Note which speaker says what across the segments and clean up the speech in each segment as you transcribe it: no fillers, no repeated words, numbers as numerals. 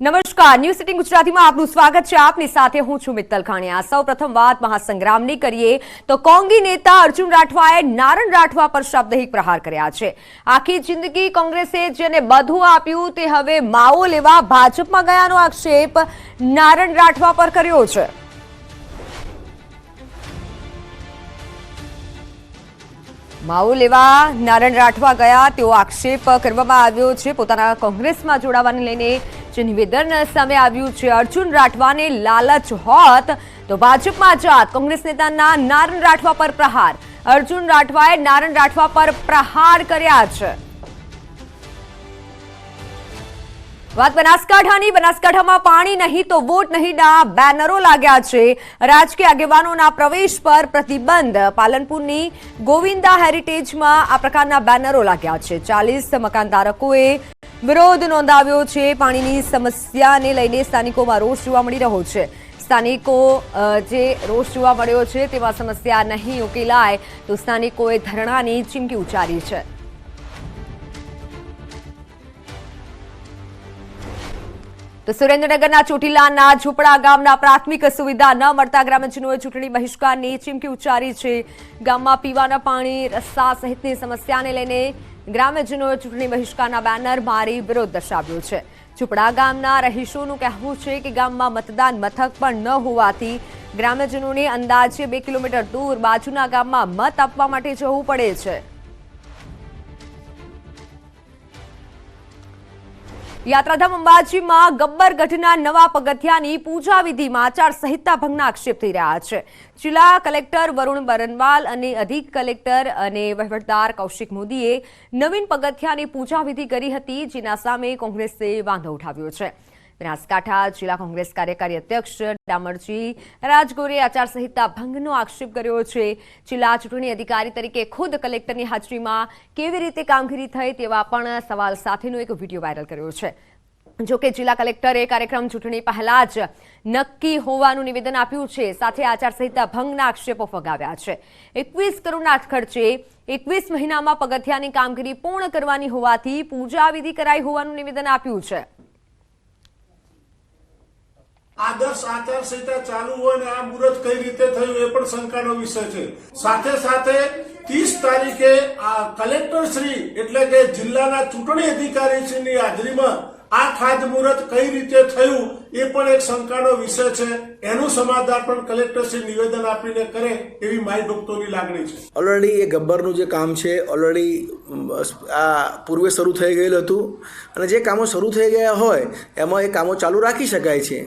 Speaker 1: નમસ્કાર, news city ગુજરાતીમાં આપનું સ્વાગત છે। આપની સાથે હું છું મિત્તલ ખાણિયા। સૌપ્રથમ વાત મહાસંગ્રામની કરીએ તો કોંગી નેતા અર્જુન રાઠવાએ નારણ રાઠવા પર શાબ્દિક પ્રહાર કર્યા છે। આખી જિંદગી કોંગ્રેસે જેને બધું આપ્યું તે હવે માવો લેવા ભાજપમાં ગયાનો આક્ષેપ નારણ રાઠવા પર કર્યો છે। માવો લેવા નારણ રાઠવા ગયા તેવો આક્ષેપ કરવામાં આવ્યો છે। પોતાના કોંગ્રેસમાં જોડાવાને લઈને જે નિવેદન સામે આવ્યું છે, અર્જુન રાઠવાને લાલચ હોત તો ભાજપમાં જાત। કોંગ્રેસ નેતાના નારણ રાઠવા પર પ્રહાર। અર્જુન રાઠવાએ નારણ રાઠવા પર પ્રહાર કર્યા છે। વાત બનાસકાંઠાની। બનાસકાંઠામાં પાણી નહીં તો વોટ નહીંના બેનરો લાગ્યા છે। રાજકીય આગેવાનોના પ્રવેશ પર પ્રતિબંધ। પાલનપુરની ગોવિંદા હેરિટેજમાં આ પ્રકારના બેનરો લાગ્યા છે। 40 મકાનધારકોએ વિરોધ નોંધાવ્યો છે। પાણીની સમસ્યાને લઈને સ્થાનિકોમાં રોષ જોવા મળી રહ્યો છે। સ્થાનિકો જે રોષ જોવા મળ્યો છે તેમાં સમસ્યા નહીં ઉકેલાય તો સ્થાનિકોએ ધરણાની ચીમકી ઉચ્ચારી છે। તો સુરેન્દ્રનગરના ચોટીલાના ઝૂંપડા ગામના પ્રાથમિક સુવિધા ન મળતા ગ્રામજનોએ ચૂંટણી બહિષ્કારની ચીમકી ઉચ્ચારી છે। ગામમાં પીવાના પાણી, રસ્તા સહિતની સમસ્યાને લઈને ગ્રામજનોએ ચૂંટણી બહિષ્કારના બેનર મારી વિરોધ દર્શાવ્યો છે। ઝૂંપડા ગામના રહીશોનું કહેવું છે કે ગામમાં મતદાન મથક પણ ન હોવાથી ગ્રામજનોને અંદાજે 2 કિલોમીટર દૂર બાજુના ગામમાં મત આપવા માટે જવું પડે છે। યાત્રાધામ અંબાજીમાં ગબ્બર ગઢના નવા પગથિયાની પૂજા વિધિમાં આચારસંહિતા ભંગના આક્ષેપ થઈ રહ્યા છે। જિલ્લા કલેક્ટર વરુણ બરનવાલ અને અધિક કલેક્ટર અને વહીવટદાર કૌશિક મોદીએ નવીન પગથિયાની પૂજા વિધિ કરી હતી, જેના સામે કોંગ્રેસે વાંધો ઉઠાવ્યો છે। બનાસકાંઠા જિલ્લા કોંગ્રેસ કાર્યકારી અધ્યક્ષ ડામરજી રાજગોરે આચારસંહિતા ભંગનો આક્ષેપ કર્યો છે। જિલ્લા ચૂંટણી અધિકારી તરીકે ખુદ કલેક્ટરની હાજરીમાં કેવી રીતે કામગીરી થઈ તેવા પણ સવાલ સાથેનો એક વિડીયો વાયરલ કર્યો છે। જોકે જિલ્લા કલેક્ટરે કાર્યક્રમ ચૂંટણી પહેલા જ નક્કી હોવાનું નિવેદન આપ્યું છે, સાથે આચારસંહિતા ભંગના આક્ષેપો ફગાવ્યા છે। 21 કરોડના ખર્ચે 21 મહિનામાં પગથિયાની કામગીરી પૂર્ણ કરવાની હોવાથી પૂજા વિધિ કરાઈ હોવાનું નિવેદન આપ્યું છે।
Speaker 2: આદર્શ આચારસંહિતા ચાલુ હોય ને આ મુહૂર્ત કઈ રીતે થયું એ પણ શંકાનો વિષય છે। સાથે સાથે 30 તારીખે આ કલેક્ટર શ્રી એટલે કે જિલ્લાના ચૂંટણી અધિકારી શ્રીની હાજરીમાં આ ખાતમુહૂર્ત કઈ રીતે થયું એ પણ એક શંકાનો વિષય છે। એનું સમાધાન પણ કલેક્ટર શ્રી નિવેદન આપીને કરે એવી મારી ભક્તોની લાગણી છે।
Speaker 3: ઓલરેડી એ ગબ્બરનું જે કામ છે ઓલરેડી આ પૂર્વે શરૂ થઈ ગયેલું હતું અને જે કામો શરૂ થઈ ગયા હોય એમાં એ કામો ચાલુ રાખી શકાય છે,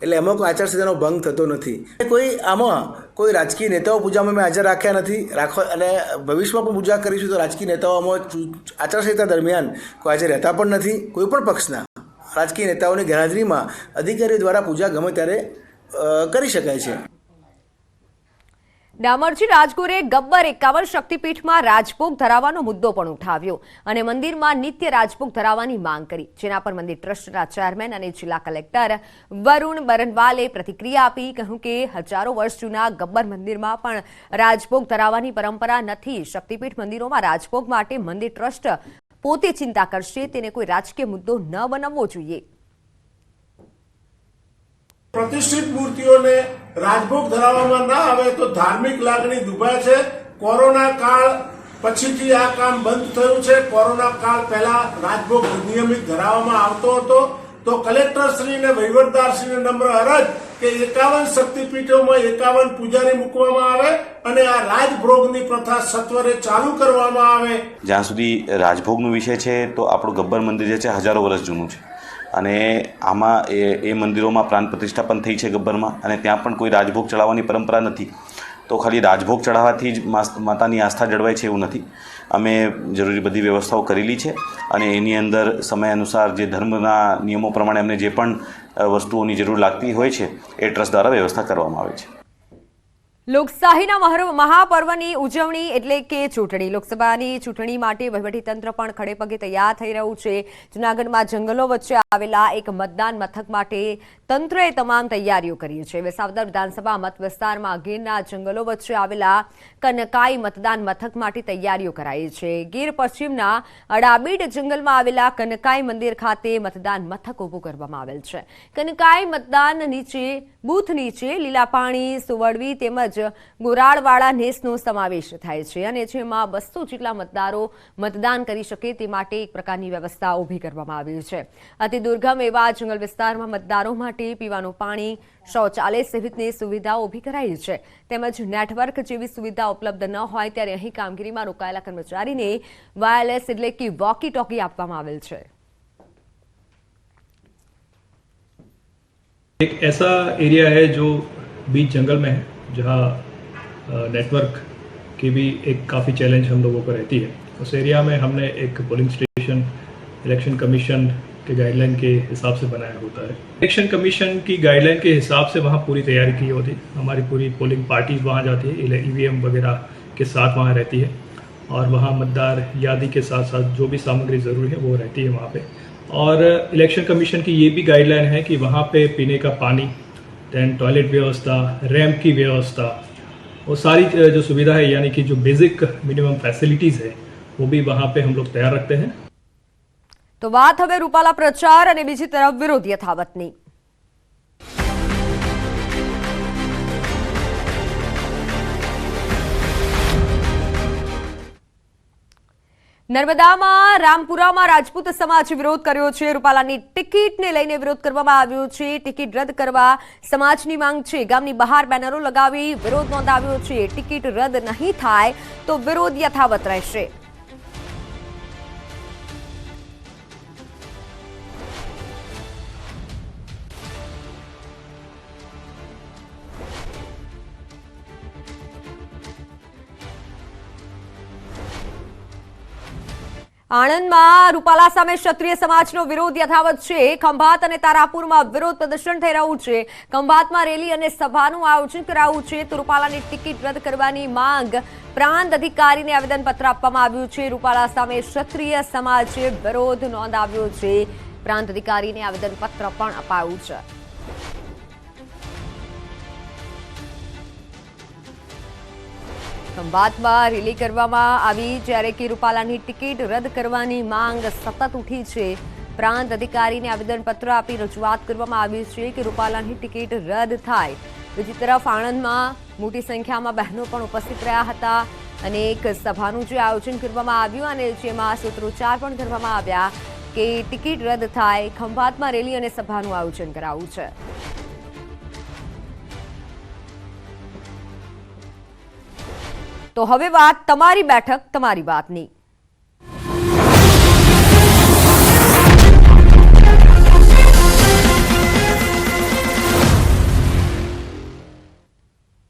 Speaker 3: એટલે એમાં કોઈ આચારસંહિતાનો ભંગ થતો નથી। આમાં કોઈ રાજકીય નેતાઓ પૂજામાં મેં હાજર રાખ્યા નથી અને ભવિષ્યમાં પણ પૂજા કરીશું તો રાજકીય નેતાઓમાં આચારસંહિતા દરમિયાન કોઈ હાજર રહેતા પણ નથી। કોઈ પણ પક્ષના રાજકીય નેતાઓની ગેરહાજરીમાં અધિકારીઓ દ્વારા પૂજા ગમે ત્યારે કરી શકાય છે।
Speaker 1: ડામરજી રાજગોરે ગબ્બર 51 શક્તિપીઠમાં રાજભોગ ધરાવવાનો મુદ્દો પણ ઉઠાવ્યો અને મંદિરમાં નિત્ય રાજભોગ ધરાવવાની માંગ કરી, જેના પર મંદિર ટ્રસ્ટના ચેરમેન અને જિલ્લા કલેક્ટર વરુણ બરનવાલે પ્રતિક્રિયા આપી। કહ્યું કે હજારો વર્ષ જૂના ગબ્બર મંદિરમાં પણ રાજભોગ ધરાવવાની પરંપરા નથી। શક્તિપીઠ મંદિરોમાં રાજભોગ માટે મંદિર ટ્રસ્ટ પોતે ચિંતા કરશે, તેને કોઈ રાજકીય મુદ્દો ન બનાવવો જોઈએ।
Speaker 2: પ્રતિષ્ઠિત મૂર્તિઓને રાજભોગ ધરાવવામાં ના આવે તો ધાર્મિક લાગણી દુભાય છે। કોરોના કાળ પછીથી આ કામ બંધ થયું છે। કોરોના કાળ પહેલા રાજભોગ નિયમિત ધરાવવામાં આવતો હતો, તો કલેક્ટર શ્રી અને વહીવટદાર શ્રીને નમ્ર અરજ કે 51 શક્તિપીઠોમાં 51 પૂજારી મૂકવામાં આવે અને આ રાજભોગની પ્રથા સત્વરે ચાલુ કરવામાં આવે।
Speaker 4: જ્યાં સુધી રાજભોગનો વિષય છે તો આપણું ગબ્બર મંદિર જે છે હજારો વર્ષ જૂનું છે અને આમાં એ મંદિરોમાં પ્રાણ પ્રતિષ્ઠા પણ થઈ છે ગબ્બરમાં, અને ત્યાં પણ કોઈ રાજભોગ ચડાવવાની પરંપરા નથી। તો ખાલી રાજભોગ ચડાવવાથી જ માતાની આસ્થા જળવાય છે એવું નથી। અમે જરૂરી બધી વ્યવસ્થાઓ કરેલી છે અને એની અંદર સમય અનુસાર જે ધર્મના નિયમો પ્રમાણે અમને જે પણ વસ્તુઓની જરૂર લાગતી હોય છે એ ટ્રસ્ટ દ્વારા વ્યવસ્થા કરવામાં આવે છે।
Speaker 1: લોકશાહીના મહાપર્વની ઉજવણી એટલે કે ચૂંટણી। લોકસભાની ચૂંટણી માટે વહીવટીતંત્ર પણ ખડેપગે તૈયાર થઈ રહ્યું છે। જૂનાગઢમાં જંગલો વચ્ચે આવેલા એક મતદાન મથક માટે તંત્રએ તમામ તૈયારીઓ કરી છે. વિસાવદર વિધાનસભા મત વિસ્તારમાં ગીરના જંગલો વચ્ચે આવેલા કનકાઈ મતદાન મથક માટે તૈયારીઓ કરાઈ છે. ગીર પશ્ચિમના અડાબીડ જંગલમાં આવેલા કનકાઈ મંદિર ખાતે મતદાન મથક ઊભું કરવામાં આવેલ છે. કનકાઈ મતદાન બૂથ નીચે લીલા પાણી, સુવડવી તેમજ ગોરાળવાળા નેસનો સમાવેશ થાય છે અને જેમાં 200 જેટલા મતદારો મતદાન કરી શકે તે માટે એક પ્રકારની વ્યવસ્થા ઊભી કરવામાં આવી છે. અતિ દુર્ગમ એવા જંગલ વિસ્તારમાં મતદારો માટે પીવાનું પાણી, શૌચાલય સહિતની સુવિધાઓ ઊભી કરાઈ છે. તેમજ નેટવર્ક જેવી સુવિધા ઉપલબ્ધ ન હોય ત્યારે અહીં કામગીરીમાં રોકાયેલા કર્મચારીને વાયરલેસ એટલે કે વોકી ટોકી આપવામાં આવેલ છે.
Speaker 5: एक ऐसा एरिया है जो बीच जंगल में है जहाँ नेटवर्क की भी एक काफ़ी चैलेंज हम लोगों को रहती है. उस एरिया में हमने एक पोलिंग स्टेशन इलेक्शन कमीशन के गाइडलाइन के हिसाब से बनाया होता है. इलेक्शन कमीशन की गाइडलाइन के हिसाब से वहाँ पूरी तैयारी की होती है. हमारी पूरी पोलिंग पार्टीज वहाँ जाती है, ईवीएम वगैरह के साथ वहाँ रहती है और वहाँ मतदार यादी के साथ साथ जो भी सामग्री ज़रूरी है वो रहती है वहाँ पे. और इलेक्शन कमीशन की ये भी गाइडलाइन है कि वहाँ पे पीने का पानी, दैन टॉयलेट व्यवस्था, रैम्प की व्यवस्था, वो सारी जो सुविधा है यानी कि जो बेसिक मिनिमम फैसिलिटीज़ है वो भी वहाँ पे हम लोग तैयार रखते हैं.
Speaker 1: તો વાત હવે રૂપાલા પ્રચાર અને બીજી તરફ વિરોધ યથાવતની. નર્મદામાં રામપુરામાં રાજપૂત સમાજે વિરોધ કર્યો છે. રૂપાલાની ટિકિટને લઈને વિરોધ કરવામાં આવ્યો છે. ટિકિટ રદ કરવા સમાજની માંગ છે. ગામની બહાર બેનરો લગાવી વિરોધ નોંધાવ્યો છે. ટિકિટ રદ નહીં થાય તો વિરોધ યથાવત રહેશે. આણંદમાં રૂપાલા સામે ક્ષત્રિય સમાજનો વિરોધ યથાવત છે. ખંભાત અને તારાપુરમાં વિરોધ પ્રદર્શન થઈ રહ્યું છે. ખંભાતમાં રેલી અને સભાનું આયોજન કરાયું છે તો રૂપાલાની ટિકિટ રદ કરવાની માંગ પ્રાંત અધિકારીને આવેદનપત્ર આપવામાં આવ્યું છે. રૂપાલા સામે ક્ષત્રિય સમાજે વિરોધ નોંધાવ્યો છે. પ્રાંત અધિકારીને આવેદનપત્ર પણ અપાયું છે. ખંભાતમાં રેલી કરવામાં આવી જ્યારે કે રૂપાલાની ટિકિટ રદ કરવાની માંગ સતત ઉઠી છે. પ્રાંત અધિકારીને આવેદનપત્ર આપી રજૂઆત કરવામાં આવી છે કે રૂપાલાની ટિકિટ રદ થાય. બીજી તરફ આણંદમાં મોટી સંખ્યામાં બહેનો પણ ઉપસ્થિત રહ્યા હતા અને એક સભાનું જે આયોજન કરવામાં આવ્યું અને જેમાં સૂત્રોચ્ચાર પણ કરવામાં આવ્યા કે ટિકિટ રદ થાય. ખંભાતમાં રેલી અને સભાનું આયોજન કરાયું છે. તો હવે વાત તમારી બેઠક તમારી વાતની.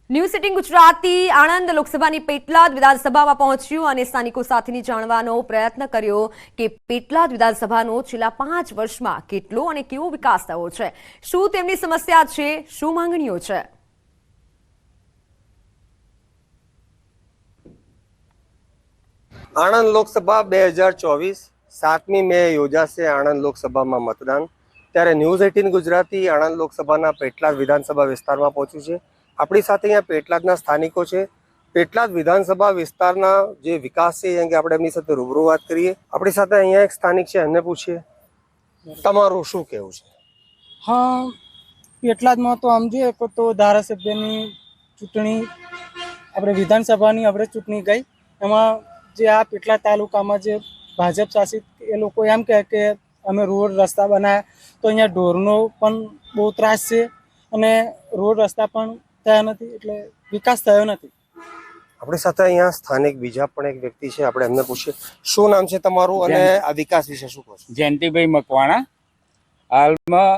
Speaker 1: ન્યૂઝ સિટીંગ ગુજરાતી આણંદ લોકસભાની પેટલાદ વિધાનસભામાં પહોંચ્યું અને સ્થાનિકો સાથેની જાણવાનો પ્રયત્ન કર્યો કે પેટલાદ વિધાનસભાનો છેલ્લા 5 વર્ષમાં કેટલો અને કેવો વિકાસ થયો છે, શું તેમની સમસ્યા છે, શું માંગણીઓ છે.
Speaker 6: આણંદ લોકસભા 2024 7મી મે યોજાશે. આણંદ લોકસભામાં મતદાન. ત્યારે ન્યૂઝ 18 ગુજરાતી આણંદ લોકસભાના પેટલાદ વિધાનસભા વિસ્તારમાં પહોંચ્યું છે. આપણી સાથે અહીંયા પેટલાદના સ્થાનિકો છે. પેટલાદ વિધાનસભા વિસ્તારના જે વિકાસ છે અહીંયા આપણે એમની સાથે રૂબરૂ વાત કરીએ. આપણી સાથે અહીંયા એક સ્થાનિક છે, એમને પૂછીએ તમારું શું કહેવું છે.
Speaker 7: હા, પેટલાદમાં તો આમ જોઈએ તો ધારાસભ્યની ચૂંટણી આપણે વિધાનસભાની આપણે ચૂંટણી ગઈ એમાં જે આ પેટલાદ તાલુકામાં જે ભાજપ શાસિત એ લોકો એમ કહે કે અમે રોડ રસ્તા બનાવ્યા તો અહીંયા ઢોરનો પણ બહુ ત્રાસ છે અને રોડ રસ્તા પણ થયા નથી એટલે વિકાસ થયો નથી.
Speaker 6: આપણી સાથે અહીંયા સ્થાનિક બીજા પણ એક વ્યક્તિ છે, આપણે એમને પૂછીએ શું નામ છે તમારું અને આ વિકાસ વિશે શું કહો છો.
Speaker 8: જયંતિભાઈ મકવાણા. હાલમાં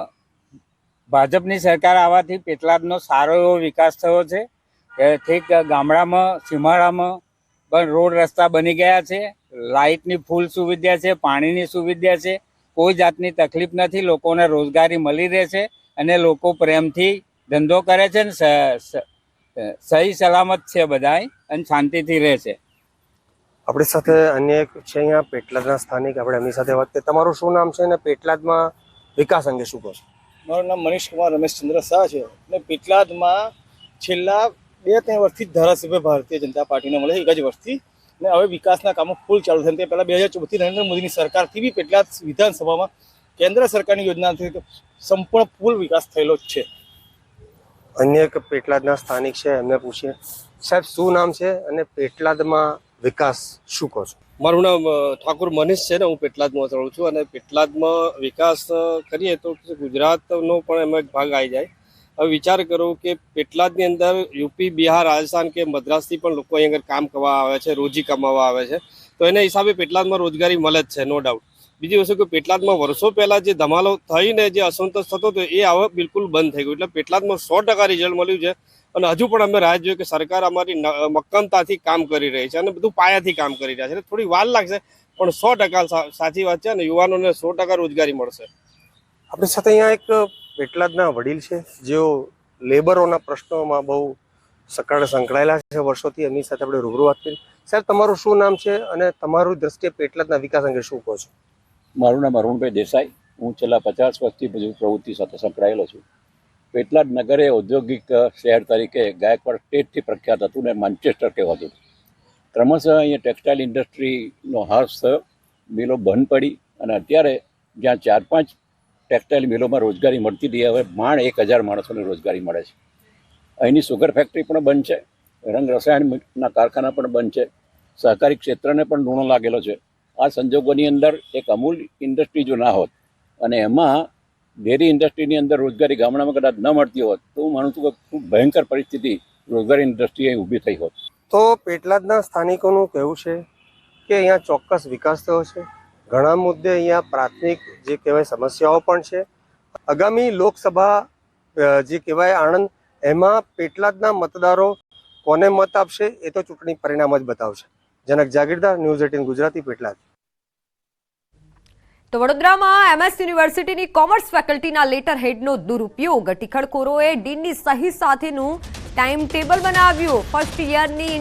Speaker 8: ભાજપની સરકાર આવવાથી પેટલાદનો સારો એવો વિકાસ થયો છે. ઠીક ગામડામાં સીમાડામાં પણ રોડ રસ્તા બની ગયા છે, લાઇટની ફૂલ સુવિધા છે, પાણીની સુવિધા છે, કોઈ જાતની તકલીફ નથી. લોકોને રોજગારી મળી રહે છે અને લોકો પ્રેમથી ધંધો કરે છે ને સહી સલામત છે બધા અને શાંતિથી રહે છે.
Speaker 6: આપણી સાથે અન્ય એક છે અહીંયા પેટલાદના સ્થાનિક, આપણે એમની સાથે વાત કરીએ. તમારું શું નામ છે અને પેટલાદમાં વિકાસ અંગે શું કહો છો.
Speaker 9: મારું નામ મનીષ કુમાર રમેશચંદ્ર શાહ છે અને પેટલાદમાં છેલ્લા 2-3 વર્ષથી જ ધારાસભ્ય ભારતીય જનતા પાર્ટીને મળે છે, એક જ વર્ષથી. અને હવે વિકાસના કામો ફૂલ ચાલુ થયા. તે પહેલાં 2014થી નરેન્દ્ર મોદીની સરકારથી બી પેટલાદ વિધાનસભામાં કેન્દ્ર સરકારની યોજનાથી સંપૂર્ણ ફૂલ વિકાસ થયેલો જ છે.
Speaker 6: અન્ય એક પેટલાદના સ્થાનિક છે, એમને પૂછીએ. સાહેબ, શું નામ છે અને પેટલાદમાં વિકાસ શું કહો છો?
Speaker 10: મારું નામ ઠાકુર મનીષ છે ને, હું પેટલાદમાં રહું છું. અને પેટલાદમાં વિકાસ કરીએ તો ગુજરાતનો પણ એમાં એક ભાગ આવી જાય. હવે વિચાર કરો કે પેટલાદની અંદર યુપી, બિહાર, રાજસ્થાન કે મદ્રાસથી પણ લોકો અહીં આગળ કામ કરવા આવે છે, રોજી કમાવા આવે છે. તો એના હિસાબે પેટલાદમાં રોજગારી મળે જ છે, નો ડાઉટ. બીજી વસ્તુ કે પેટલાદમાં વર્ષો પહેલાં જે ધમાલો થઈને જે અસંતોષ થતો હતો એ હવે બિલકુલ બંધ થઈ ગયું. એટલે પેટલાદમાં 100% રિઝલ્ટ મળ્યું છે. અને હજુ પણ અમે રાહ જોઈએ કે સરકાર અમારી મક્કમતાથી કામ કરી રહી છે અને બધું પાયાથી કામ કરી રહ્યા છે. થોડી વાર લાગશે પણ 100% સાચી વાત છે અને યુવાનોને 100% રોજગારી મળશે.
Speaker 6: આપણી સાથે અહીંયા એક પેટલાદના વડીલ છે, જેઓ લેબરોના પ્રશ્નોમાં બહુ સંકળાયેલા છે વર્ષોથી. એમની સાથે આપણે રૂબરૂ વાત કરી. સાહેબ, તમારું શું નામ છે અને તમારું દ્રષ્ટિએ પેટલાદના વિકાસ અંગે શું કહો છો?
Speaker 11: મારું નામ અરુણભાઈ દેસાઈ. હું છેલ્લા 50 વર્ષથી બધું પ્રવૃત્તિ સાથે સંકળાયેલો છું. પેટલાદ નગર એ ઔદ્યોગિક શહેર તરીકે ગાયકવાડ સ્ટેટથી પ્રખ્યાત હતું ને માન્ચેસ્ટર કહેવાતું હતું. ક્રમશઃ અહીંયા ટેક્સટાઇલ ઇન્ડસ્ટ્રીનો હાર્સ થયો, મિલો બંધ પડી અને અત્યારે જ્યાં 4-5 ટેક્સટાઇલ મિલોમાં રોજગારી મળતી હતી, હવે માંડ 1000 માણસોને રોજગારી મળે છે. અહીંની સુગર ફેક્ટરી પણ બંધ છે, રંગ રસાયણના કારખાના પણ બંધ છે, સહકારી ક્ષેત્રને પણ લૂણો લાગેલો છે. આ સંજોગોની અંદર એક અમૂલ ઇન્ડસ્ટ્રી જો ના હોત અને એમાં ડેરી ઇન્ડસ્ટ્રીની અંદર રોજગારી ગામડામાં કદાચ ન મળતી હોત તો હું માનું છું કે ખૂબ ભયંકર પરિસ્થિતિ રોજગારી ઇન્ડસ્ટ્રી અહીં ઊભી થઈ હોત.
Speaker 6: તો પેટલાદના સ્થાનિકોનું કહેવું છે કે અહીંયા ચોક્કસ વિકાસ થયો છે. ઘણા મુદ્દે અહીંયા પ્રાથમિક જે કહેવાય સમસ્યાઓ પણ છે. આગામી લોકસભા જે કહેવાય આણંદ, એમાં પેટલાદના મતદારો કોને મત આપશે એ તો ચૂંટણી પરિણામ જ બતાવશે. જનક જાગીરદાર, ન્યૂઝ 18 ગુજરાતી, પેટલાદ.
Speaker 1: તો વડોદરામાં MS યુનિવર્સિટીની કોમર્સ ફેકલ્ટીના લેટર હેડનો દુરુપયોગ. ટીખળખોરોએ ડીનની સહી સાથેનું ટાઈમ ટેબલ બનાવ્યું. ફર્સ્ટ યરની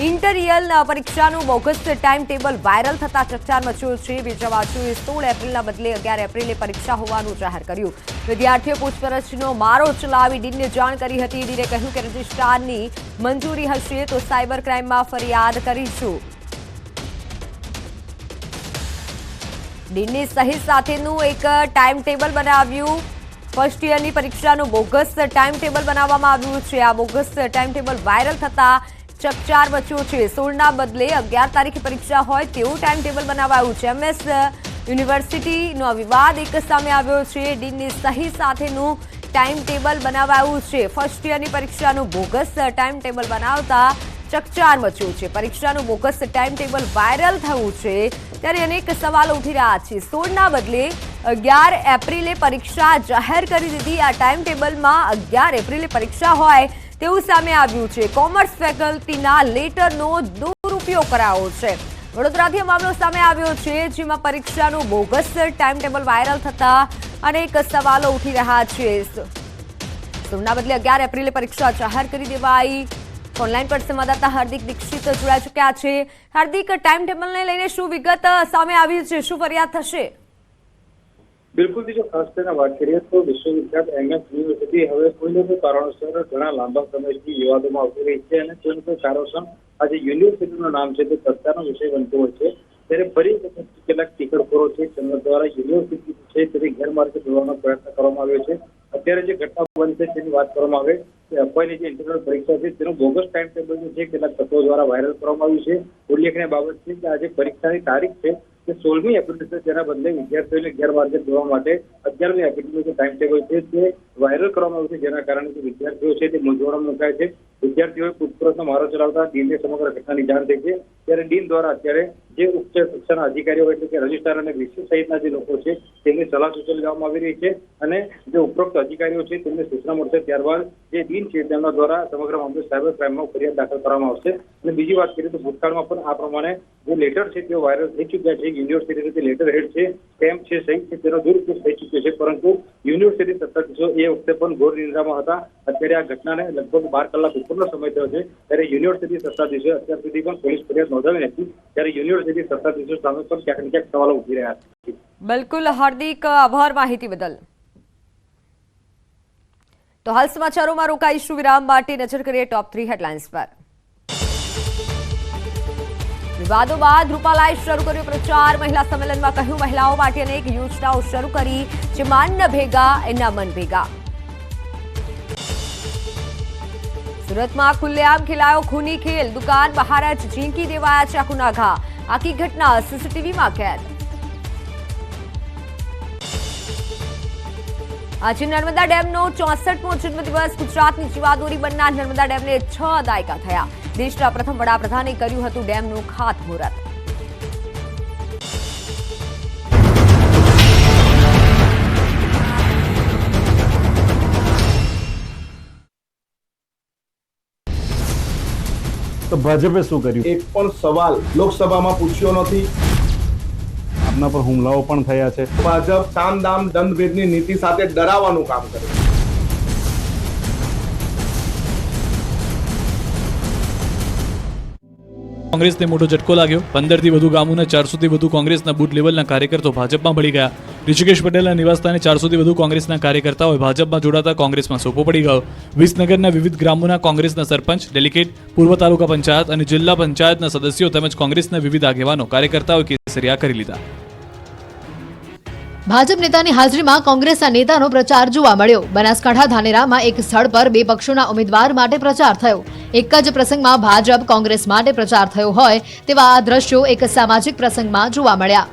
Speaker 1: ઇન્ટરિયલ પરીક્ષાનું બોગસ ટાઈમ ટેબલ વાયરલ થતા ચકચાર મચ્યો છે. વેચાવાચોએ 16 એપ્રિલના બદલે 11 એપ્રિલે પરીક્ષા હોવાનું જાહેર કર્યું. વિદ્યાર્થીઓ પૂછપરછનો મારો ચલાવી ડીનને જાણ કરી હતી. ડીને કહ્યું કે રજિસ્ટ્રારની મંજૂરી હશે તો સાયબર ક્રાઇમમાં ફરિયાદ કરીશું. ડીનની સહી સાથેનું એક ટાઈમ ટેબલ બનાવ્યું. ફર્સ્ટ યરની પરીક્ષાનું બોગસ ટાઈમ ટેબલ બનાવવામાં આવ્યું છે. આ બોગસ ટાઈમ ટેબલ વાયરલ થતા ચકચાર મચ્યો છે. 16ના બદલે 11 તારીખે પરીક્ષા હોય તેવું ટાઈમ ટેબલ બનાવાયું છે. MS યુનિવર્સિટીનો વિવાદ એક સામે આવ્યો છે. ડીનની સહી સાથેનું ટાઈમ ટેબલ બનાવાયું છે. ફર્સ્ટ યરની પરીક્ષાનું બોગસ ટાઈમ ટેબલ બનાવતા ચકચાર મચ્યો છે. પરીક્ષાનું બોગસ ટાઈમ ટેબલ વાયરલ થયું છે ત્યારે અનેક સવાલો ઉઠી રહ્યા છે. 16ના બદલે 11 એપ્રિલે પરીક્ષા જાહેર કરી દીધી. આ ટાઈમ ટેબલમાં 11 એપ્રિલે પરીક્ષા હોય તેવું સામે આવ્યું છે. કોમર્સ ફેકલ્ટીના લેટરનો દુરુપયોગ કરાયો છે. વડોદરાથી આ મામલો સામે આવ્યો છે, જેમાં પરીક્ષાનું બોગસ ટાઈમ ટેબલ વાયરલ થતા અનેક સવાલો ઉઠી રહ્યા છે. 16ના બદલે 11 એપ્રિલે પરીક્ષા જાહેર કરી દેવાઈ. ઓનલાઈન પર સંવાદદાતા હાર્દિક દીક્ષિત જોડાઈ ચૂક્યા છે. હાર્દિક, ટાઈમ ટેબલને લઈને શું વિગત સામે આવી છે, શું ફરિયાદ થશે?
Speaker 12: બિલકુલ, જો ખાસ કરીને વાત કરીએ તો વિશ્વવિખ્યાત MS યુનિવર્સિટી હવે કોઈને કોઈ કારણોસર ઘણા લાંબા સમયથી વિવાદોમાં આવતી રહી છે અને કોઈને કોઈ કારણોસર આ જે યુનિવર્સિટીનું નામ છે તે ચર્ચાનો વિષય બનતો હોય છે. ત્યારે ફરી કેટલાક ટીકડખોરો છે તેમના દ્વારા યુનિવર્સિટી છે તેની ગેરમાર્ગે દોરવાનો પ્રયત્ન કરવામાં આવ્યો છે. અત્યારે જે ઘટના બની છે તેની વાત કરવામાં આવે, અપાયેલી જે ઇન્ટરનલ પરીક્ષા છે તેનું બોગસ ટાઈમ ટેબલ છે કેટલાક તત્વો દ્વારા વાયરલ કરવામાં આવ્યું છે. ઉલ્લેખનીય બાબત છે કે આજે પરીક્ષાની તારીખ છે તે 16મી એપ્રિલ છે, તેના બદલે વિદ્યાર્થીઓને ગેરમાર્ગે દોરવા માટે 11મી એપ્રિલનું જે ટાઈમ ટેબલ છે તે વાયરલ કરવામાં આવ્યું છે, જેના કારણે જે વિદ્યાર્થીઓ છે તે મૂંઝવણમાં મુકાય છે. વિદ્યાર્થીઓએ પૂછપરછનો મારો ચલાવતા ડીનને સમગ્ર ઘટનાની જાણ થઈ છે. ત્યારે ડીન દ્વારા અત્યારે જે ઉચ્ચ કક્ષાના અધિકારીઓ એટલે કે રજિસ્ટ્રાર અને વીસી સહિતના જે લોકો છે તેમની સલાહ સૂચન લેવામાં આવી રહી છે અને જે ઉપરોક્ત અધિકારીઓ છે તેમને સૂચના મળશે ત્યારબાદ જે ડીન છે તેમના દ્વારા સમગ્ર મામલે સાયબર ક્રાઇમમાં ફરિયાદ દાખલ કરવામાં આવશે. અને બીજી વાત કરીએ તો ભૂતકાળમાં પણ આ પ્રમાણે જે લેટર છે તેઓ વાયરલ થઈ ચૂક્યા છે. યુનિવર્સિટીનું જે લેટર હેડ છે સ્ટેમ્પ છે સહિત છે તેનો દુરુપયોગ થઈ ચૂક્યો છે, પરંતુ યુનિવર્સિટી સત્તાધીશો એ વખતે પણ ઘોર નિંદ્રામાં હતા. અત્યારે આ ઘટનાને લગભગ 12 કલાક ઉપરનો સમય થયો છે ત્યારે યુનિવર્સિટી સત્તાધીશોએ અત્યાર સુધી પણ પોલીસ ફરિયાદ નોંધાવી નથી. ત્યારે યુનિવર્સિટી સત્તાધીશો સામે પણ ક્યાંક ને ક્યાંક સવાલો ઉઠી રહ્યા છે.
Speaker 1: બિલકુલ હાર્દિક, આભાર માહિતી બદલ. તો હાલ સમાચારોમાં રોકાઈશું વિરામ માટે નજર કરીએ ટોપ 3 હેડલાઇન્સ પર. વિવાદો બાદ રૂપાલાએ શરૂ કર્યો પ્રચાર. મહિલા સંમેલનમાં કહ્યું મહિલાઓ માટે અનેક યોજનાઓ શરૂ કરી, જેમાં અન્ન ભેગા એના મન ભેગા. સુરતમાં ખુલ્લેઆમ ખેલાયો ખૂની ખેલ. દુકાન બહાર જ ઝીંકી દેવાયા ચાકુના ઘા. આખી ઘટના સીસીટીવીમાં કેદ. આજે નર્મદા ડેમનો 64મો જન્મદિવસ. ગુજરાતની જીવાદોરી બનનાર નર્મદા ડેમને 6 દાયકા થયા. દેશના પ્રથમ વડાપ્રધાને કર્યું હતું ડેમનું ખાતમુહૂર્ત.
Speaker 13: તો ભાજપે શું કર્યું?
Speaker 2: એક પણ સવાલ લોકસભામાં પૂછ્યો નથી.
Speaker 13: આપના પર હુમલાઓ પણ થયા છે.
Speaker 2: ભાજપ સામ દામ દંડ ભેદની નીતિ સાથે ડરાવવાનું કામ કરે છે.
Speaker 14: કોંગ્રેસને મોટો ઝટકો લાગ્યો. 15 થી વધુ ગામોના 400 થી વધુ કોંગ્રેસના બૂથ લેવલના કાર્યકર્તાઓ ભાજપમાં ભળી ગયા. ઋષિકેશ પટેલના નિવાસસ્થાને 400 થી વધુ કોંગ્રેસના કાર્યકર્તાઓએ ભાજપમાં જોડાતા કોંગ્રેસમાં સોપો પડી ગયો. વિસનગરના વિવિધ ગ્રામોના કોંગ્રેસના સરપંચ, ડેલિગેટ, પૂર્વ તાલુકા પંચાયત અને જિલ્લા પંચાયતના સદસ્યો તેમજ કોંગ્રેસના વિવિધ આગેવાનો કાર્યકર્તાઓએ કેસરિયા કરી લીધા.
Speaker 15: ભાજપ નેતાની હાજરીમાં કોંગ્રેસના નેતાનો પ્રચાર જોવા મળ્યો. બનાસકાંઠા ધાનેરામાં એક સ્થળ પર 2 પક્ષોના ઉમેદવાર માટે પ્રચાર થયો. એક જ પ્રસંગમાં ભાજપ કોંગ્રેસ માટે પ્રચાર થયો હોય તેવા આ દ્રશ્યો એક સામાજિક પ્રસંગમાં જોવા મળ્યા.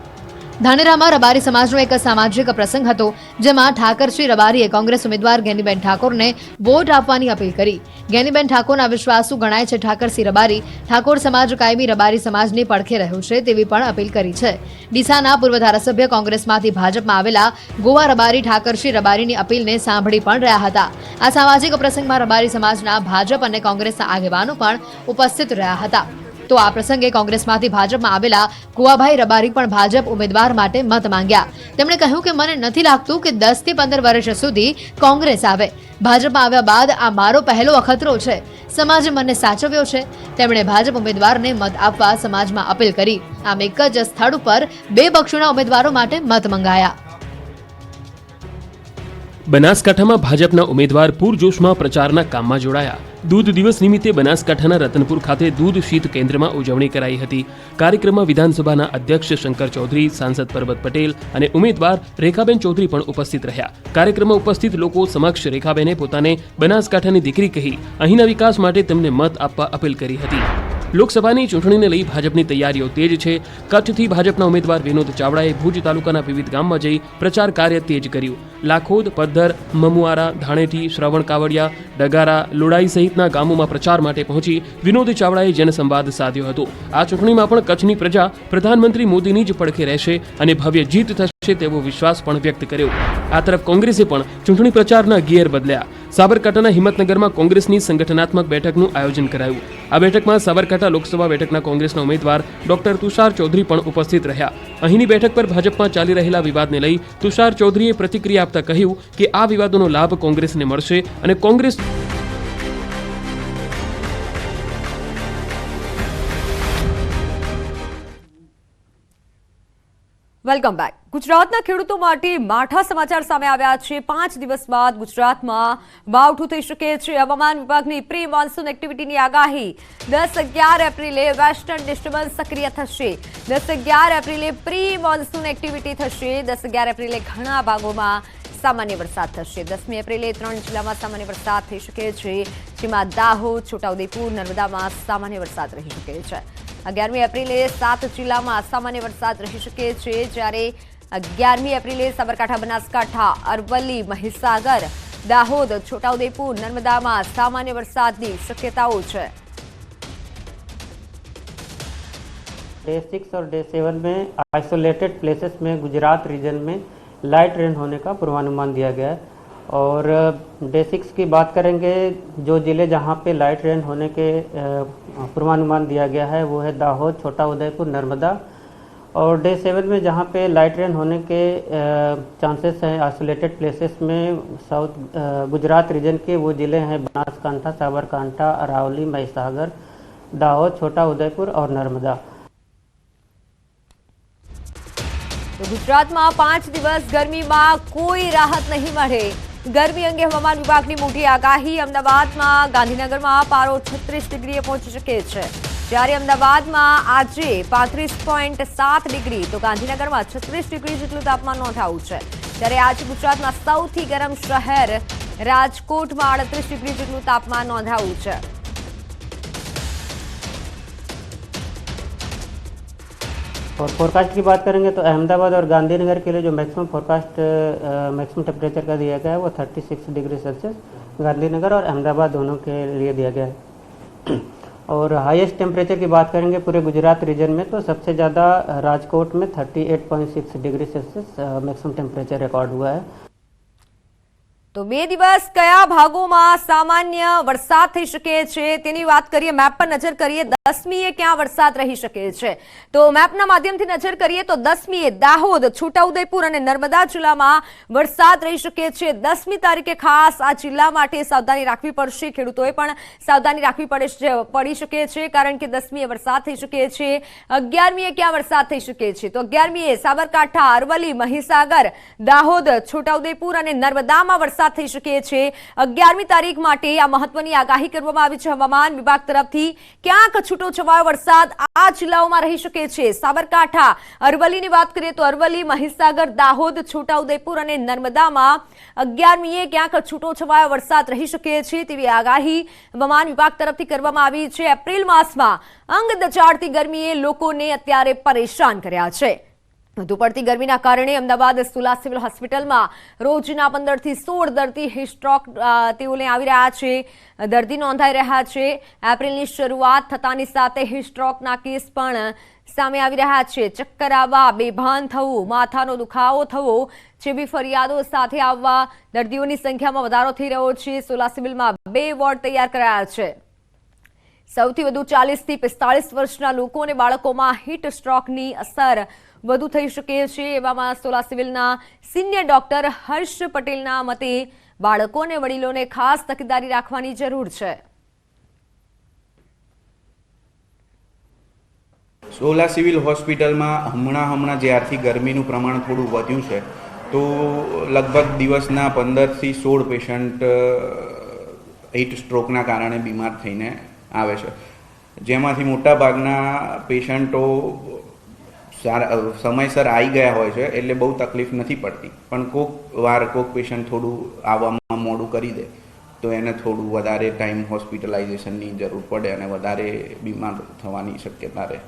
Speaker 15: ધાનેરામાં રબારી સમાજનો એક સામાજિક પ્રસંગ હતો, જેમાં ઠાકરશ્રી રબારીએ કોંગ્રેસ ઉમેદવાર ગેનીબેન ઠાકોરને વોટ આપવાની અપીલ કરી. ગેનીબેન ઠાકોરના વિશ્વાસુ ગણાય છે ઠાકરસિંહ રબારી. ઠાકોર સમાજ કાયમી રબારી સમાજની પડખે રહ્યો છે તેવી પણ અપીલ કરી છે. ડીસાના પૂર્વ ધારાસભ્ય કોંગ્રેસમાંથી ભાજપમાં આવેલા ગોવા રબારી ઠાકરસિંહ રબારીની અપીલને સાંભળી પણ રહ્યા હતા. આ સામાજિક પ્રસંગમાં રબારી સમાજના ભાજપ અને કોંગ્રેસના આગેવાનો પણ ઉપસ્થિત રહ્યા હતા. તો આ પ્રસંગે કોંગ્રેસમાંથી ભાજપમાં આવેલા કુવાભાઈ રબારી પણ ભાજપ ઉમેદવાર માટે મત માંગ્યા. તેમણે કહ્યું કે મને નથી લાગતું કે 10 થી 15 વર્ષ સુધી કોંગ્રેસ આવે. ભાજપમાં આવ્યા બાદ આ મારો પહેલો અખતરો છે. સમાજે મને સાચવ્યો છે. તેમણે ભાજપ ઉમેદવારને મત આપવા સમાજમાં અપીલ કરી. આમ એક જ સ્થળ ઉપર 2 પક્ષોના ઉમેદવારો માટે મત મંગાયા.
Speaker 16: બનાસકાંઠામાં ભાજપના ઉમેદવાર પૂરજોશમાં પ્રચારના કામમાં જોડાયા. દૂધ દિવસ નિમિત્તે બનાસકાંઠાના રતનપુર ખાતે દૂધ શીત કેન્દ્રમાં ઉજવણી કરાઈ હતી. કાર્યક્રમમાં વિધાનસભાના અધ્યક્ષ શંકર ચૌધરી, સાંસદ પરબત પટેલ અને ઉમેદવાર રેખાબેન ચૌધરી પણ ઉપસ્થિત રહ્યા. કાર્યક્રમમાં ઉપસ્થિત લોકો સમક્ષ રેખાબેને પોતાને બનાસકાંઠાની દીકરી કહી અહીંના વિકાસ માટે તેમને મત આપવા અપીલ કરી હતી. લોકસભાની ચૂંટણીને લઈ ભાજપની તૈયારીઓ તેજ છે. કચ્છથી ભાજપના ઉમેદવાર વિનોદ ચાવડાએ ભુજ તાલુકાના વિવિધ ગામમાં જઈ પ્રચાર કાર્ય તેજ કર્યું. લાખોદ, પદ્ધર, મમુઆરા, ધાણેટી, શ્રવણ કાવડિયા, ડગારા, લોડાઈ સહિતના ગામોમાં પ્રચાર માટે પહોંચી વિનોદ ચાવડાએ જનસંવાદ સાધ્યો હતો. આ ચૂંટણીમાં પણ કચ્છની પ્રજા પ્રધાનમંત્રી મોદીની જ પડખે રહેશે અને ભવ્ય જીત થશે તેવો વિશ્વાસ પણ વ્યક્ત કર્યો. આ તરફ કોંગ્રેસે પણ ચૂંટણી પ્રચારના ગિયર બદલ્યા. સાબરકાંઠાના હિંમતનગરમાં કોંગ્રેસની સંગઠનાત્મક બેઠકનું આયોજન કરાયું. આ બેઠકમાં સાબરકાંઠા લોકસભા બેઠકના કોંગ્રેસના ઉમેદવાર ડોક્ટર તુષાર ચૌધરી પણ ઉપસ્થિત રહ્યા. અહીંની બેઠક પર ભાજપમાં ચાલી રહેલા વિવાદને લઈ તુષાર ચૌધરીએ પ્રતિક્રિયા આપતા કહ્યું કે આ વિવાદોનો લાભ કોંગ્રેસને મળશે અને કોંગ્રેસ
Speaker 1: વેલકમ બેક. ગુજરાતના ખેડૂતો માટે માઠા સમાચાર સામે આવ્યા છે. 5 દિવસ બાદ ગુજરાતમાં માવઠું થઈ શકે છે. હવામાન વિભાગની પ્રી મોન્સૂન એક્ટિવિટીની આગાહી. 10-11 એપ્રિલે વેસ્ટર્ન ડિસ્ટર્બન્સ સક્રિય થશે. 10-11 એપ્રિલે પ્રી મોન્સૂન એક્ટિવિટી થશે. 10-11 એપ્રિલે ઘણા ભાગોમાં સામાન્ય વરસાદ થશે. 10મી એપ્રિલે 3 જિલ્લામાં સામાન્ય વરસાદ થઈ શકે છે, જેમાં દાહોદ, છોટાઉદેપુર, નર્મદામાં સામાન્ય વરસાદ રહી શકે છે. 11મી એપ્રિલે 7 જિલ્લામાં સામાન્ય વરસાદ રહી શકે છે, જ્યારે 11મી એપ્રિલે સાબરકાંઠા, બનાસકાંઠા, અરવલ્લી, મહીસાગર, દાહોદ, છોટાઉદેપુર, નર્મદામાં સામાન્ય વરસાદની શક્યતાઓ છે.
Speaker 17: डे 6 और डे 7 में आइसोलेटेड प्लेसेस में गुजरात रीजन में लाइट रेन होने का पूर्वानुमान दिया गया है. और डे 6 की बात करेंगे, जो ज़िले जहां पे लाइट रेन होने के पूर्वानुमान दिया गया है वो है दाहोद, छोटा उदयपुर, नर्मदा. और डे 7 में जहां पे लाइट रेन होने के चांसेस हैं आइसोलेटेड प्लेसेस में साउथ गुजरात रीजन के वो ज़िले हैं बनासकांठा, साबरकांठा, अरावली, महीसागर, दाहोद, छोटा उदयपुर और नर्मदा.
Speaker 1: તો ગુજરાતમાં 5 દિવસ ગરમીમાં કોઈ રાહત નહીં મળે. ગરમી અંગે હવામાન વિભાગની મોટી આગાહી. અમદાવાદમાં ગાંધીનગરમાં પારો 36 ડિગ્રીએ પહોંચી શકે છે. જ્યારે અમદાવાદમાં આજે 35.7 ડિગ્રી તો ગાંધીનગરમાં 36 ડિગ્રી જેટલું તાપમાન નોંધાયું છે. ત્યારે આજે ગુજરાતમાં સૌથી ગરમ શહેર રાજકોટમાં 38 ડિગ્રી જેટલું તાપમાન નોંધાયું છે.
Speaker 17: और फोरकास्ट की बात करेंगे तो अहमदाबाद और गांधीनगर के लिए जो मैक्सिमम फोरकास्ट मैक्सिमम टेम्परेचर का दिया गया है वो 36 डिग्री सेल्सियस गांधीनगर और अहमदाबाद दोनों के लिए दिया गया है. और हाईएस्ट टेम्परेचर की बात करेंगे पूरे गुजरात रीजन में तो सबसे ज़्यादा राजकोट में 38.6 degree Celsius maximum temperature record हुआ है.
Speaker 1: તો 2 દિવસ કયા ભાગોમાં સામાન્ય વરસાદ થઈ શકે છે તેની વાત કરીએ. મેપ પર નજર કરીએ. 10મીએ ક્યાં વરસાદ રહી શકે છે તો મેપના માધ્યમથી નજર કરીએ તો 10મીએ દાહોદ, છોટાઉદેપુર અને નર્મદા જિલ્લામાં વરસાદ રહી શકે છે. 10મી તારીખે ખાસ આ જિલ્લા માટે સાવધાની રાખવી પડશે. ખેડૂતોએ પણ સાવધાની રાખવી પડી શકે છે કારણ કે 10મીએ વરસાદ થઈ શકે છે. 11મીએ ક્યાં વરસાદ થઈ શકે છે તો 11મીએ સાબરકાંઠા, અરવલ્લી, મહીસાગર, દાહોદ, છોટાઉદેપુર અને નર્મદામાં વરસાદ થઈ શકે છે. 11મી તારીખ માટે આ મહત્વની આગાહી કરવામાં આવી છે હવામાન વિભાગ તરફથી. ક્યાંક છૂટો છવાયો વરસાદ આ જિલ્લાઓમાં રહી શકે છે. સાબરકાંઠા, અરવલ્લીની વાત કરીએ તો અરવલ્લી, મહીસાગર, દાહોદ, છોટાઉદેપુર અને નર્મદામાં 11મીએ ક્યાંક છૂટો છવાયો વરસાદ રહી શકે છે તેવી આગાહી હવામાન વિભાગ તરફથી કરવામાં આવી છે. એપ્રિલ માસમાં અંગ દચાડતી ગરમીએ લોકોને અત્યારે પરેશાન કર્યા છે. વધુ પડતી ગરમીના કારણે અમદાવાદ સુલા સિવિલ હોસ્પિટલમાં રોજના 15 થી 16 દર્દી હિસ્ટ્રોક તેઓને આવી રહ્યા છે. દર્દી નોંધાઈ રહ્યા છે. એપ્રિલની શરૂઆત થતાની સાથે હિસ્ટ્રોકના કેસ પણ સામે આવી રહ્યા છે. ચક્કર આવવા, બેભાન થવું, માથાનો દુખાવો થવો જેવી ફરિયાદો સાથે આવવા દર્દીઓની સંખ્યામાં વધારો થઈ રહ્યો છે. સુલા સિવિલમાં 2 વોર્ડ તૈયાર કરાયા છે. સૌથી વધુ 40 થી 45 વર્ષના લોકો અને બાળકોમાં હીટ સ્ટ્રોકની અસર વધુ થઈ શકે છે. એવામાં સોલા સિવિલના સિનિયર ડોક્ટર હર્ષ પટેલના મતે બાળકો અને વડીલોને ખાસ તકેદારી રાખવાની જરૂર છે.
Speaker 18: સોલા સિવિલ હોસ્પિટલમાં હમણાં જ્યારથી ગરમીનું પ્રમાણ થોડું વધ્યું છે તો લગભગ દિવસના 15 થી 16 પેશન્ટ હીટ સ્ટ્રોકના કારણે બીમાર થઈને આવે છે. જેમાંથી મોટા ભાગના પેશન્ટો સમયસર આવી ગયા હોય છે એટલે બહુ તકલીફ નથી પડતી. પણ કોઈક પેશન્ટ થોડું આવવામાં મોડું કરી દે તો એને થોડું વધારે ટાઈમ હોસ્પિટલાઇઝેશનની જરૂર પડે અને વધારે બીમાર થવાની શક્યતા રહે.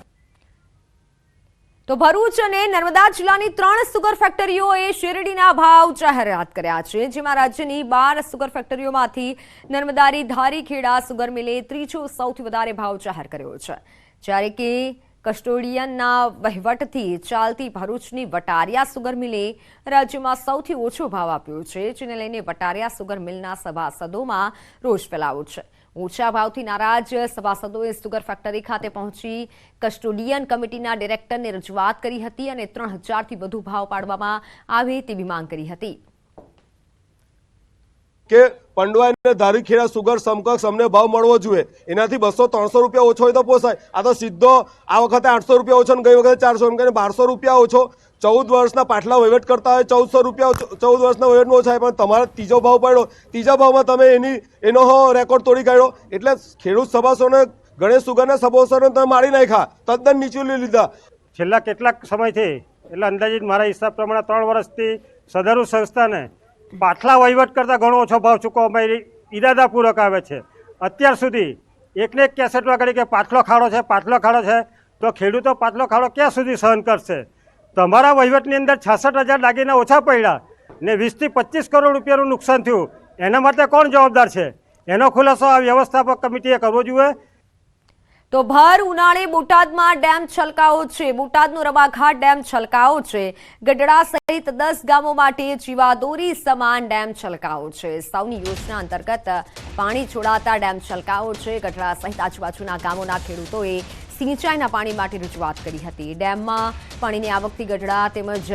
Speaker 1: તો ભરૂચ અને નર્મદા જિલ્લાની 3 સુગર ફેક્ટરીઓએ શેરડીના ભાવ જાહેરાત કર્યા છે. જેમાં રાજ્યની 12 સુગર ફેક્ટરીઓમાંથી નર્મદાની ધારીખેડા સુગર મિલે ત્રીજો સૌથી વધારે ભાવ જાહેર કર્યો છે. જ્યારે કે કસ્ટોડિયનના વહીવટથી ચાલતી ભરૂચની વટારિયા સુગર મિલે રાજ્યમાં સૌથી ઓછો ભાવ આપ્યો છે. જેને લઈને વટારિયા સુગર મિલના સભાસદોમાં રોષ ફેલાયો છે. ઊંચા ભાવથી નારાજ સભાસદોએ સુગર ફેક્ટરી ખાતે પહોંચી કસ્ટોડિયન કમિટીના ડિરેક્ટરને રજૂઆત કરી હતી અને 3000થી વધુ ભાવ પાડવામાં આવે તેવી માંગ કરી હતી.
Speaker 19: કે પંડવા અને ધારીખેડા સુગર સમકક્ષ અમને ભાવ મળવો જોઈએ. એનાથી 200-300 રૂપિયા ઓછો હોય તો પોસાય. આ તો સીધો આ વખતે 800 રૂપિયા ઓછો ને ગઈ વખતે 400 એમ કરીને 1200 રૂપિયા ઓછો. 14 વર્ષના પાટલા વહીવટ કરતા હોય 1400 રૂપિયા 14 વર્ષના વહીવટમાં ઓછા પણ તમારે ત્રીજો ભાવ પાડ્યો. ત્રીજા ભાવમાં તમે એનો રેકોર્ડ તોડી કાઢ્યો. એટલે ખેડૂત સભાસોને ગણેશ સુગરના સભાસોને તમે મારી નાખ્યા, તદ્દન નીચું લઈ લીધા.
Speaker 20: છેલ્લા કેટલાક સમયથી એટલે અંદાજિત મારા હિસાબ પ્રમાણે 3 વર્ષથી સદરુ સંસ્થાને પાટલા વહીવટ કરતાં ઘણો ઓછો ભાવ ચૂકવવામાં ઇરાદાપૂર્વક આવે છે. અત્યાર સુધી એકને એક કેસેટમાં કરી કે પાટલો ખાડો છે તો ખેડૂતો પાટલો ખાડો ક્યાં સુધી સહન કરશે? તમારા વહીવટની અંદર 66,000 દાગીના ઓછા પડ્યા ને 20 થી 25 કરોડ રૂપિયાનું નુકસાન થયું. એના માટે કોણ જવાબદાર છે? એનો ખુલાસો આ વ્યવસ્થાપક કમિટીએ કરવો જોઈએ.
Speaker 1: તો ભર ઉનાળે બોટાદમાં ડેમ છલકાયો છે. બોટાદનો રવાઘાટ ડેમ છલકાયો છે. ગઢડા સહિત 10 ગામો માટે જીવાદોરી સમાન ડેમ છલકાયો છે. સૌની યોજના અંતર્ગત પાણી છોડાતા ડેમ છલકાયો છે. ગઢડા સહિત આજુબાજુના ગામોના ખેડૂતોએ સિંચાઈના પાણી માટે રજૂઆત કરી હતી. ડેમમાં પાણીની આવકથી ગઢડા તેમજ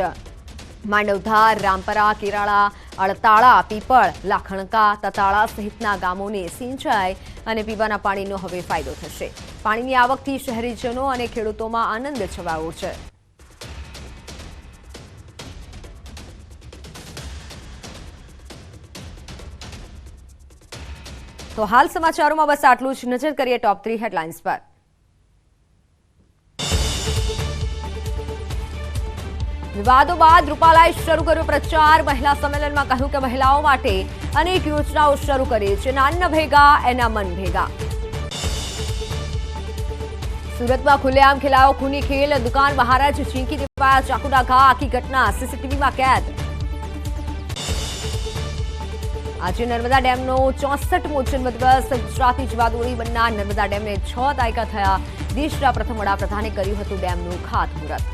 Speaker 1: માંડવધાર, રામપરા, કેરાળા, અડતાળા, પીપળ, લાખણકા, તતાળા સહિતના ગામોને સિંચાઈ અને પીવાના પાણીનો હવે ફાયદો થશે. પાણીની આવકથી શહેરીજનો અને ખેડૂતોમાં આનંદ છવાયો છે. તો હાલ સમાચારોમાં બસ આટલું જ. નજર કરીએ ટોપ 3 હેડલાઇન્સ પર. વિવાદો બાદ રૂપાલાએ શરૂ કર્યો પ્રચાર. મહિલા સંમેલનમાં કહ્યું કે મહિલાઓ માટે અનેક યોજનાઓ શરૂ કરી છે. અન્ન ભેગા એના મન ભેગા. સુરતમાં ખુલ્લેઆમ ખેલાયો ખૂની ખેલ. દુકાન બહાર જ ચીંકી દેવાયા ચાકુના ઘા. આખી ઘટના સીસીટીવીમાં કેદ. આજે નર્મદા ડેમનો 64મો જન્મદિવસ. ગુજરાતી જીવાદોરી બનનાર નર્મદા ડેમને 6 દાયકા થયા. દેશના પ્રથમ વડાપ્રધાને કર્યું હતું ડેમનું ખાતમુહૂર્ત.